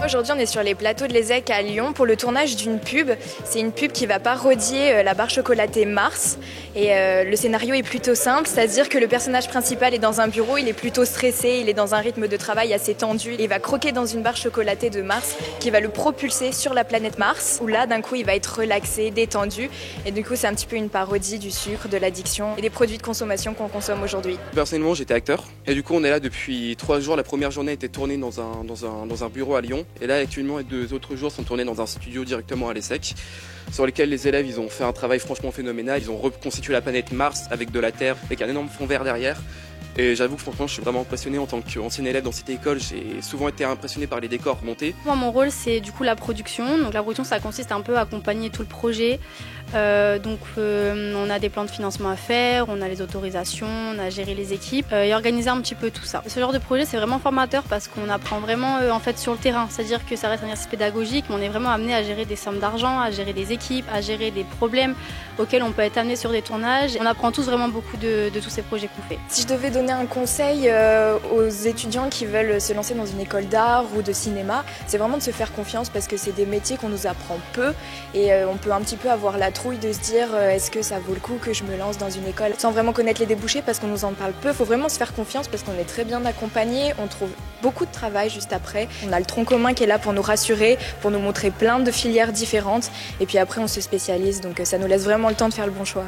Aujourd'hui, on est sur les plateaux de l'ESSEC à Lyon pour le tournage d'une pub. C'est une pub qui va parodier la barre chocolatée Mars. Et le scénario est plutôt simple, c'est-à-dire que le personnage principal est dans un bureau, il est plutôt stressé, il est dans un rythme de travail assez tendu. Il va croquer dans une barre chocolatée de Mars qui va le propulser sur la planète Mars, où là, d'un coup, il va être relaxé, détendu. Et du coup, c'est un petit peu une parodie du sucre, de l'addiction et des produits de consommation qu'on consomme aujourd'hui. Personnellement, j'étais acteur. Et du coup, on est là depuis 3 jours. La première journée a été tournée dans un bureau à Lyon. Et là, actuellement, les 2 autres jours sont tournés dans un studio directement à l'ESSEC, sur lesquels les élèves ils ont fait un travail franchement phénoménal. Ils ont reconstitué la planète Mars avec de la Terre, avec un énorme fond vert derrière. Et j'avoue que franchement, je suis vraiment impressionné en tant qu'ancien élève dans cette école. J'ai souvent été impressionné par les décors montés. Moi, mon rôle, c'est du coup la production. Donc la production, ça consiste un peu à accompagner tout le projet. On a des plans de financement à faire, on a les autorisations, on a géré les équipes et organiser un petit peu tout ça. Ce genre de projet, c'est vraiment formateur parce qu'on apprend vraiment en fait sur le terrain. C'est-à-dire que ça reste un exercice pédagogique, mais on est vraiment amené à gérer des sommes d'argent, à gérer des équipes, à gérer des problèmes auxquels on peut être amené sur des tournages. On apprend tous vraiment beaucoup de tous ces projets qu'on fait. Si je devais donner un conseil aux étudiants qui veulent se lancer dans une école d'art ou de cinéma, c'est vraiment de se faire confiance parce que c'est des métiers qu'on nous apprend peu et on peut un petit peu avoir la trouille de se dire est-ce que ça vaut le coup que je me lance dans une école sans vraiment connaître les débouchés parce qu'on nous en parle peu. Il faut vraiment se faire confiance parce qu'on est très bien accompagné, on trouve beaucoup de travail juste après. On a le tronc commun qui est là pour nous rassurer, pour nous montrer plein de filières différentes et puis après on se spécialise donc ça nous laisse vraiment le temps de faire le bon choix.